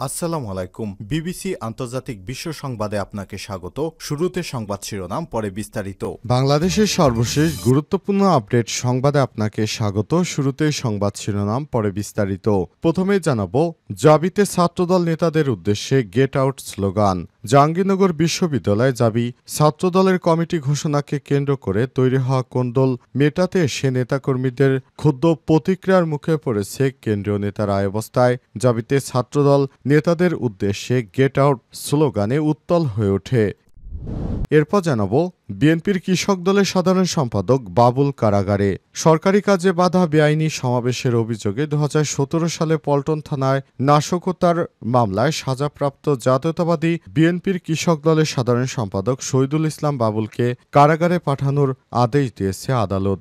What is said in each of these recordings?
আসসালামু আলাইকুম। বিবিসি আন্তর্জাতিক বিশ্ব সংবাদে আপনাকে স্বাগত। শুরুতে সংবাদ শিরোনাম, পরে বিস্তারিত। বাংলাদেশের সর্বশেষ গুরুত্বপূর্ণ আপডেট সংবাদে আপনাকে স্বাগত। শুরুতে সংবাদ শিরোনাম, পরে বিস্তারিত। প্রথমে জানাবো, জাবিতে ছাত্রদল নেতাদের উদ্দেশ্যে গেট আউট স্লোগান। জাহাঙ্গীরনগর বিশ্ববিদ্যালয়ে জাবি ছাত্রদলের কমিটি ঘোষণাকে কেন্দ্র করে তৈরি হওয়া কোন্দল মেটাতে এসে নেতাকর্মীদের ক্ষুব্ধ প্রতিক্রিয়ার মুখে পড়েছে কেন্দ্রীয় নেতারা। অবস্থায় জাবিতে ছাত্রদল নেতাদের উদ্দেশ্যে গেট আউট স্লোগানে উত্তাল হয়ে ওঠে। এরপর জানাবো, বিএনপির কৃষক দলের সাধারণ সম্পাদক বাবুল কারাগারে। সরকারি কাজে বাধা, বেআইনি সমাবেশের অভিযোগে ২০১৭ সালে পল্টন থানায় নাশকতার মামলায় সাজাপ্রাপ্ত জাতীয়তাবাদী বিএনপির কৃষক দলের সাধারণ সম্পাদক শহীদুল ইসলাম বাবুলকে কারাগারে পাঠানোর আদেশ দিয়েছে আদালত।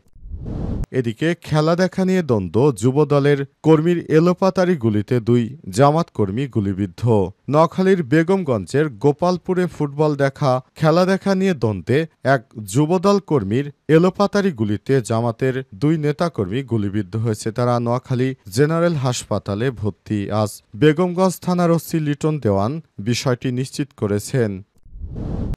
এদিকে খেলা দেখা নিয়ে দ্বন্দ্ব, যুবদলের কর্মীর এলোপাতাড়ি গুলিতে ২ জামাত কর্মী গুলিবিদ্ধ। নোয়াখালীর বেগমগঞ্জের গোপালপুরে খেলা দেখা নিয়ে দ্বন্দ্বে এক যুবদল কর্মীর এলোপাতাড়ি গুলিতে জামাতের ২ নেতাকর্মী গুলিবিদ্ধ হয়েছে। তারা নোয়াখালী জেনারেল হাসপাতালে ভর্তি। আজ বেগমগঞ্জ থানার ওসি লিটন দেওয়ান বিষয়টি নিশ্চিত করেছেন।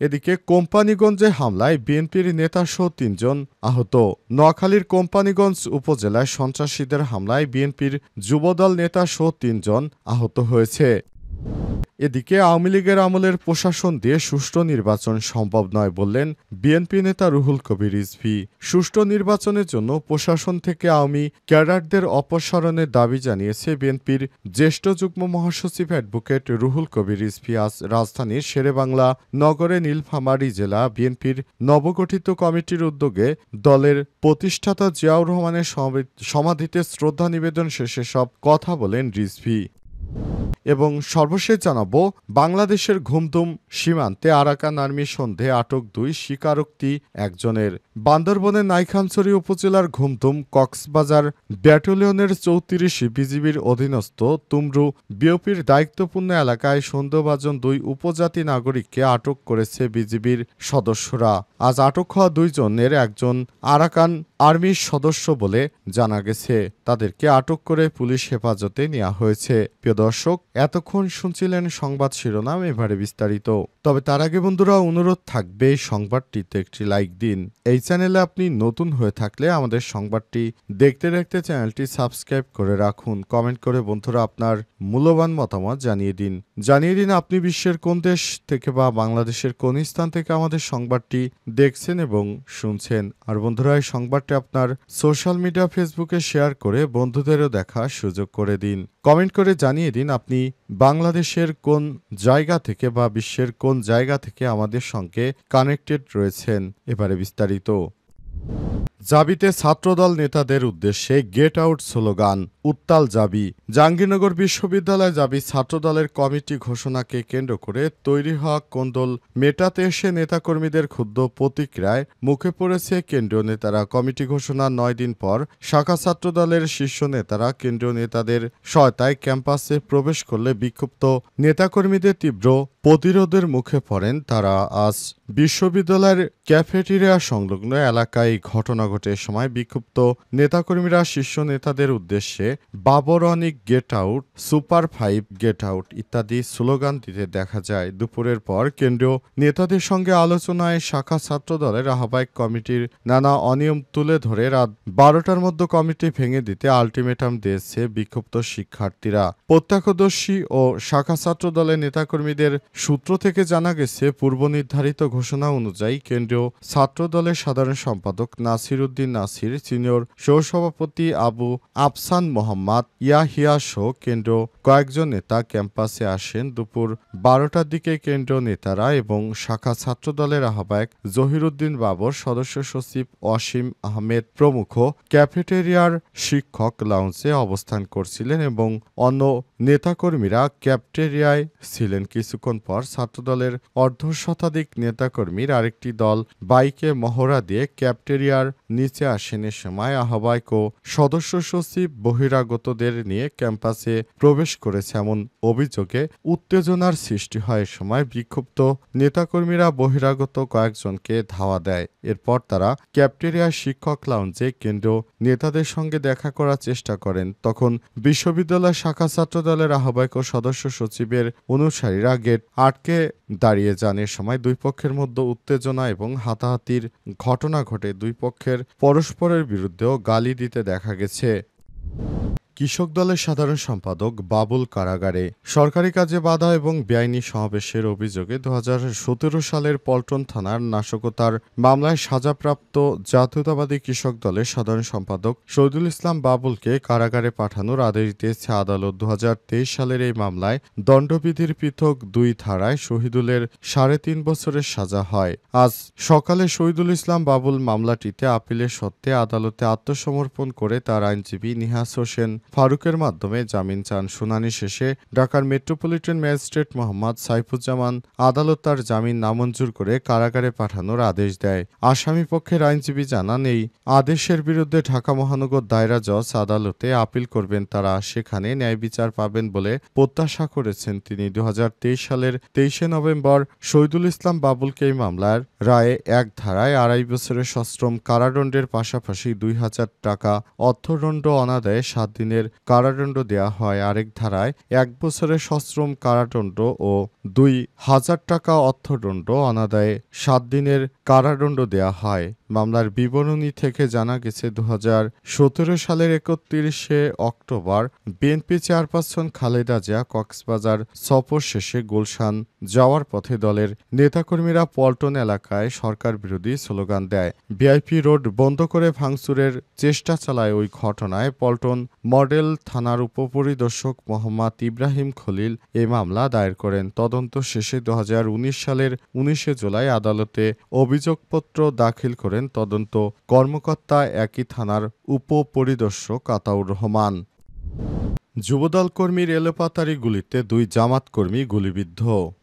এদিকে কোম্পানীগঞ্জে হামলায় বিএনপির নেতাসহ ৩ জন আহত। নোয়াখালীর কোম্পানীগঞ্জ উপজেলায় সন্ত্রাসীদের হামলায় বিএনপির যুবদল নেতাসহ ৩ জন আহত হয়েছে। এদিকে আওয়ামী লীগের আমলের প্রশাসন দিয়ে সুষ্ঠু নির্বাচন সম্ভব নয় বললেন বিএনপি নেতা রুহুল কবির রিজভী। সুষ্ঠু নির্বাচনের জন্য প্রশাসন থেকে আওয়ামী ক্যাডারদের অপসারণের দাবি জানিয়েছে বিএনপির জ্যেষ্ঠ যুগ্ম মহাসচিব অ্যাডভোকেট রুহুল কবির রিজভী। আজ রাজধানীর শেরেবাংলা নগরে নীলফামারী জেলা বিএনপির নবগঠিত কমিটির উদ্যোগে দলের প্রতিষ্ঠাতা জিয়াউর রহমানের সমাধিতে শ্রদ্ধা নিবেদন শেষে সব কথা বলেন রিজভী। এবং সর্বশেষ জানাবো, বাংলাদেশের ঘুমধুম সীমান্তে আরাকান আর্মি সন্ধে আটক ২ স্বীকারোক্তি একজনের। বান্দরবনের নাইখানছড়ি উপজেলার ঘুমধুম কক্সবাজার ব্যাটালিয়নের ৩৪ বিজিবির অধীনস্থ তুমরু বিওপির দায়িত্বপূর্ণ এলাকায় সন্দেহভাজন ২ উপজাতি নাগরিককে আটক করেছে বিজিবির সদস্যরা। আজ আটক হওয়া ২ জনের একজন আরাকান আর্মির সদস্য বলে জানা গেছে। তাদেরকে আটক করে পুলিশ হেফাজতে নেওয়া হয়েছে। প্রিয় দর্শক, এতক্ষণ শুনছিলেন সংবাদ শিরোনাম, এবারে বিস্তারিত। তবে তার আগে বন্ধুরা, অনুরোধ থাকবে সংবাদটিতে একটি লাইক দিন। এই চ্যানেলে আপনি নতুন হয়ে থাকলে আমাদের সংবাদটি দেখতে দেখতে চ্যানেলটি সাবস্ক্রাইব করে রাখুন। কমেন্ট করে বন্ধুরা আপনার মূল্যবান মতামত জানিয়ে দিন। আপনি বিশ্বের কোন দেশ থেকে বা বাংলাদেশের কোন স্থান থেকে আমাদের সংবাদটি দেখছেন এবং শুনছেন। আর বন্ধুরা, এই সংবাদটি আপনার সোশ্যাল মিডিয়া ফেসবুকে শেয়ার করে বন্ধুদেরও দেখার সুযোগ করে দিন। কমেন্ট করে জানিয়ে দিন আপনি বাংলাদেশের কোন জায়গা থেকে বা বিশ্বের কোন জায়গা থেকে আমাদের সঙ্গে কানেক্টেড রয়েছেন। এবারে বিস্তারিত। জাবিতে ছাত্রদল নেতাদের উদ্দেশ্যে গেট আউট স্লোগান, উত্তাল জাবি। জাহাঙ্গীরনগর বিশ্ববিদ্যালয় জাবি ছাত্রদলের কমিটি ঘোষণাকে কেন্দ্র করে তৈরি হওয়া কোন্দল মেটাতে এসে নেতাকর্মীদের ক্ষুব্ধ প্রতিক্রিয়ায় মুখে পড়েছে কেন্দ্রীয় নেতারা। কমিটি ঘোষণার ৯ দিন পর শাখা ছাত্রদলের শীর্ষ নেতারা কেন্দ্রীয় নেতাদের সহায়তায় ক্যাম্পাসে প্রবেশ করলে বিক্ষুব্ধ নেতাকর্মীদের তীব্র প্রতিরোধের মুখে পড়েন তারা। আজ বিশ্ববিদ্যালয়ের ক্যাফেটেরিয়া সংলগ্ন এলাকায় ঘটনা ঘটে। সময় বিক্ষুব্ধ নেতাকর্মীরা শীর্ষ নেতাদের উদ্দেশ্যে বাবরনিক get out, super 5 get out ইত্যাদি স্লোগান দিতে দেখা যায়। দুপুরের পর কেন্দ্রীয় নেতাদের সঙ্গে আলোচনায় শাখা ছাত্রদলের আহ্বায়ক কমিটির নানা অনিয়ম তুলে ধরে রাত ১২টার মধ্যে কমিটি ভেঙে দিতে আলটিমেটাম দিয়েছে বিক্ষুব্ধ শিক্ষার্থীরা। প্রত্যক্ষদর্শী ও শাখা ছাত্রদলের নেতাকর্মীদের সূত্র থেকে জানা গেছে, পূর্ব নির্ধারিত ঘোষণা অনুযায়ী কেন্দ্রীয় ছাত্রদলের সাধারণ সম্পাদক নাসির উদ্দিন নাসির, সিনিয়র সহসভাপতি আবু আফসান মোহাম্মদ ইয়াহিয়া সহ কেন্দ্রীয় কয়েকজন নেতা ক্যাম্পাসে আসেন। দুপুর ১২টার দিকে কেন্দ্রীয় নেতারা এবং শাখা ছাত্রদলের আহ্বায়ক জহিরুদ্দিন বাবর, সদস্য সচিব অসীম আহমেদ প্রমুখ ক্যাফেটেরিয়ার শিক্ষক লাউঞ্জে অবস্থান করছিলেন এবং অন্য নেতাকর্মীরা ক্যাফেটেরিয়ায় ছিলেন। কিছুক্ষণ পর ছাত্রদলের অর্ধশতাধিক নেতাকর্মীর আরেকটি দল বাইকে মহড়া দিয়ে ক্যাফেটেরিয়ার নিচে আসেন। এ সময় আহ্বায়ক ও সদস্য সচিব বহিরাগতদের নিয়ে ক্যাম্পাসে প্রবেশ করেছে এমন অভিযোগে উত্তেজনার সৃষ্টি হয়। সময় বিক্ষুব্ধ নেতাকর্মীরা বহিরাগত কয়েকজনকে ধাওয়া দেয়। এরপর তারা ক্যাফেটেরিয়ার শিক্ষক লাউঞ্জে কেন্দ্রীয় নেতাদের সঙ্গে দেখা করার চেষ্টা করেন। তখন বিশ্ববিদ্যালয় শাখা ছাত্রদল দলের আহ্বায়ক ও সদস্য সচিবের অনুসারীরা গেট আটকে দাঁড়িয়ে যান। এ সময় দুই পক্ষের মধ্যে উত্তেজনা এবং হাতাহাতির ঘটনা ঘটে। দুই পক্ষের পরস্পরের বিরুদ্ধেও গালি দিতে দেখা গেছে। কৃষক দলের সাধারণ সম্পাদক বাবুল কারাগারে। সরকারি কাজে বাধা এবং বেআইনি সমাবেশের অভিযোগে 2017 সালের পল্টন থানার নাশকতার মামলায় সাজাপ্রাপ্ত জাতীয়তাবাদী কৃষক দলের সাধারণ সম্পাদক শহীদুল ইসলাম বাবুলকে কারাগারে পাঠানোর আদেশ দিয়েছে আদালত। 2023 সালের এই মামলায় দণ্ডবিধির পৃথক 2 ধারায় শহীদুলের 3.5 বছরের সাজা হয়। আজ সকালে শহীদুল ইসলাম বাবুল মামলাটিতে আপিলের সত্ত্বে আদালতে আত্মসমর্পণ করে তার আইনজীবী নিহাস হোসেন ফারুকের মাধ্যমে জামিন চান। শুনানি শেষে ঢাকার মেট্রোপলিটন ম্যাজিস্ট্রেট মোহাম্মদ সাইফুজ্জামান আদালত তার জামিন নামঞ্জুর করে কারাগারে পাঠানোর আদেশ দেয়। আসামি পক্ষের আইনজীবী জানান, এই আদেশের বিরুদ্ধে ঢাকা মহানগর দায়রা জজ আদালতে আপিল করবেন তারা, সেখানে ন্যায় বিচার পাবেন বলে প্রত্যাশা করেছেন তিনি। 2023 সালের 23 নভেম্বর শহীদুল ইসলাম বাবুলকে এই মামলার রায়ে এক ধারায় 2.5 বছরের সশ্রম কারাদণ্ডের পাশাপাশি 2,000 টাকা অর্থদণ্ড অনাদায়ে 7 দিনের কারাদণ্ড দেয়া হয়। আরেক ধারায় 1 বছরের সশ্রম কারাদণ্ড ও 2,000 টাকা অর্থদণ্ড অনাদায়ে 7 দিনের কারাদণ্ড দেয়া হয়। মামলার বিবরণী থেকে জানা গেছে 2017 সালের 31 October BNP chairperson Khaleda Zia Cox's Bazar সফর শেষে গুলশান যাওয়ার পথে দলের নেতাকর্মীরা পল্টন এলাকায় সরকার বিরোধী স্লোগান দেয়। ভিআইপি রোড বন্ধ করে ভাঙচুরের চেষ্টা চালায়। ওই ঘটনায় পল্টন মডেল থানার উপপরিদর্শক মোহাম্মদ ইব্রাহিম খলিল এই মামলা দায়ের করেন। তদন্ত শেষে 2019 সালের 19 জুলাই আদালতে অভিযোগপত্র দাখিল করেন তদন্ত কর্মকর্তা একই থানার উপপরিদর্শক আতাউর রহমান। যুবদল কর্মীর এলোপাতাড়ি গুলিতে 2 জামাত কর্মী গুলিবিদ্ধ।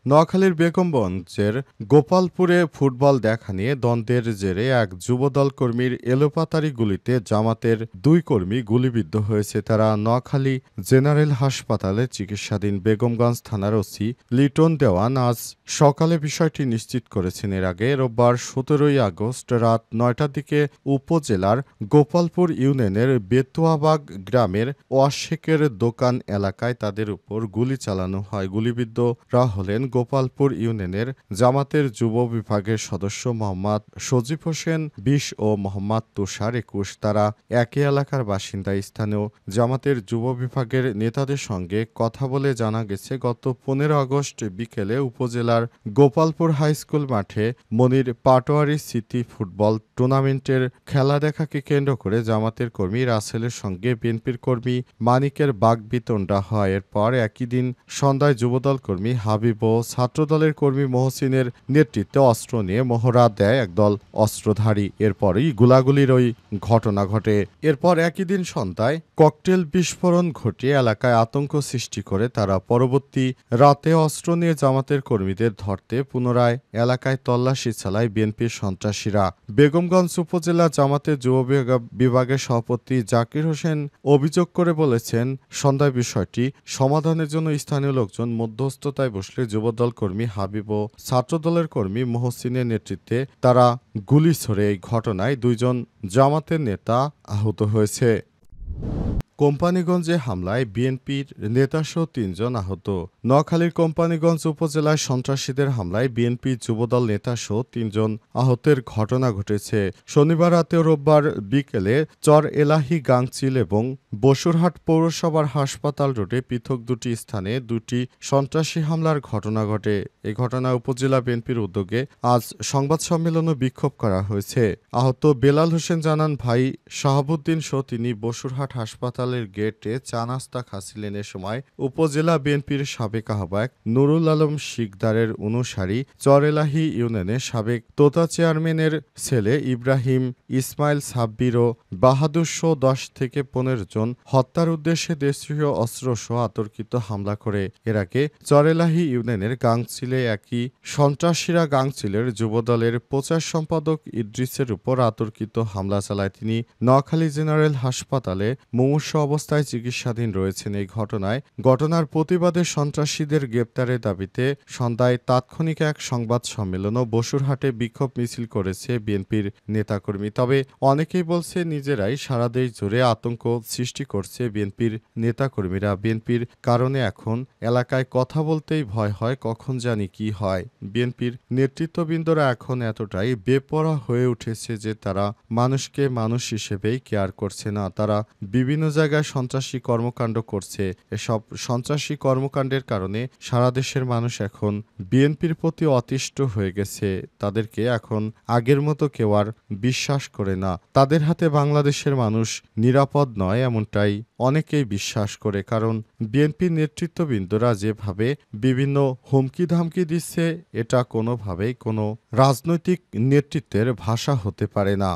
নোয়াখালীর বেগমগঞ্জের গোপালপুরে ফুটবল দেখা নিয়ে দ্বন্দ্বের জেরে এক যুবদল কর্মীর এলোপাতাড়ি গুলিতে জামাতের 2 কর্মী গুলিবিদ্ধ হয়েছে। তারা নোয়াখালী জেনারেল হাসপাতালে চিকিৎসাধীন। বেগমগঞ্জ থানার ওসি লিটন দেওয়ান আজ সকালে বিষয়টি নিশ্চিত করেছেন। এর আগে রোববার 17 আগস্ট রাত 9টার দিকে উপজেলার গোপালপুর ইউনিয়নের বেতুয়াবাগ গ্রামের ওয়াশেকের দোকান এলাকায় তাদের উপর গুলি চালানো হয়। গুলিবিদ্ধরা হলেন গোপালপুর ইউনিয়নের জামাতের যুব বিভাগের সদস্য মোহাম্মদ সজীব হোসেন 20 ও মোহাম্মদ তুষার 21। তারা একই এলাকার বাসিন্দা। স্থানীয় জামাতের যুব বিভাগের নেতাদের সঙ্গে কথা বলে জানা গেছে, গত 15 আগস্ট বিকেলে উপজেলার গোপালপুর হাইস্কুল মাঠে মনির পাটোয়ারি সিটি ফুটবল টুর্নামেন্টের খেলা দেখাকে কেন্দ্র করে জামাতের কর্মী রাসেলের সঙ্গে বিএনপির কর্মী মানিকের বাগবিতণ্ডা হয়। এরপর একই দিন সন্ধ্যায় যুবদল কর্মী হাবিব ও ছাত্রদলের কর্মী মহসিনের নেতৃত্বে অস্ত্র নিয়ে মহড়া দেয় একদল অস্ত্রধারী। এরপরই গোলাগুলির ওই ঘটনা ঘটে। এরপর একই দিন সন্ধ্যায় ককটেল বিস্ফোরণ ঘটিয়ে এলাকায় আতঙ্ক সৃষ্টি করে তারা পরবর্তী রাতে অস্ত্র নিয়ে জামাতের কর্মীদের ধরতে পুনরায় এলাকায় তল্লাশি চালায় বিএনপির সন্ত্রাসীরা। বেগমগঞ্জ উপজেলা জামাতের যুব বিভাগের সভাপতি জাকির হোসেন অভিযোগ করে বলেছেন, সন্ধ্যায় বিষয়টি সমাধানের জন্য স্থানীয় লোকজন মধ্যস্থতায় বসলে যুবদল কর্মী হাবিব ও ছাত্রদলের কর্মী মহসিনের নেতৃত্বে তারা গুলি ছোড়ে। এই ঘটনায় 2 জন জামাতের নেতা আহত হয়েছে। কোম্পানিগঞ্জে হামলায় বিএনপির নেতাসহ 3 জন আহত। নোয়াখালীর কোম্পানিগঞ্জ উপজেলায় সন্ত্রাসীদের হামলায় বিএনপি যুবদল নেতাসহ 3 জন আহতের ঘটনা ঘটেছে। শনিবার রাতে ও রোববার বিকেলে চর এলাহি গাংচিল এবং বসুরহাট পৌরসভার হাসপাতাল রোডে পৃথক 2টি স্থানে 2টি সন্ত্রাসী হামলার ঘটনা ঘটে। এই ঘটনায় উপজেলা বিএনপির উদ্যোগে আজ সংবাদ সম্মেলন ও বিক্ষোভ করা হয়েছে। আহত বেলাল হোসেন জানান, ভাই শাহাবুদ্দিন সহ তিনি বসুরহাট হাসপাতালের গেটে চা নাস্তা খাচ্ছিলেন। এ সময় উপজেলা বিএনপির সাবেক আহ্বায়ক নুরুল আলম শিকদারের অনুসারী চরেলাহি ইউনিয়নের সাবেক তোতা চেয়ারম্যানের ছেলে ইব্রাহিম ইসমাইল সাব্বির ও বাহাদুর সহ 10 থেকে 15 জন হত্যার উদ্দেশ্যে দেশীয় অস্ত্রসহ অতর্কিত হামলা করে। এর আগে চরেলাহি ইউনিয়নের গাংচিলে একই সন্ত্রাসীরা গাংচিলের যুবদলের প্রচার সম্পাদক ইদ্রিসের উপর অতর্কিত হামলা চালায়। তিনি নোয়াখালী জেনারেল হাসপাতালে মুমূর্ষু অবস্থায় চিকিৎসাধীন রয়েছেন। এই ঘটনার প্রতিবাদে সন্ত্রাসীদের গ্রেপ্তারের দাবিতে সন্ধ্যায় তাৎক্ষণিক এক সংবাদ সম্মেলন ও বসুরহাটে বিক্ষোভ মিছিল করেছে বিএনপির নেতাকর্মী। তবে অনেকেই বলছে নিজেরাই সারা দেশ জুড়ে আতঙ্ক সৃষ্টি করছে বিএনপির নেতাকর্মীরা। বিএনপির কারণে এখন এলাকায় কথা বলতেই ভয় হয়, কখন জানি কি হয়। বিএনপির নেতৃত্ববৃন্দরা এখন এতটাই বেপরোয়া হয়ে উঠেছে যে তারা মানুষকে মানুষ হিসেবেই কেয়ার করছে না। তারা বিভিন্ন জায়গায় সন্ত্রাসী কর্মকাণ্ড করছে। এসব সন্ত্রাসী কর্মকাণ্ডের কারণে সারা দেশের মানুষ এখন বিএনপির প্রতি অতিষ্ঠ হয়ে গেছে। তাদেরকে এখন আগের মতো কেউ আর বিশ্বাস করে না। তাদের হাতে বাংলাদেশের মানুষ নিরাপদ নয়, এমনটাই অনেকেই বিশ্বাস করে। কারণ বিএনপির নেতৃত্ববৃন্দরা যেভাবে বিভিন্ন হুমকি ধামকি দিচ্ছে, এটা কোনোভাবেই কোনো রাজনৈতিক নেতৃত্বের ভাষা হতে পারে না।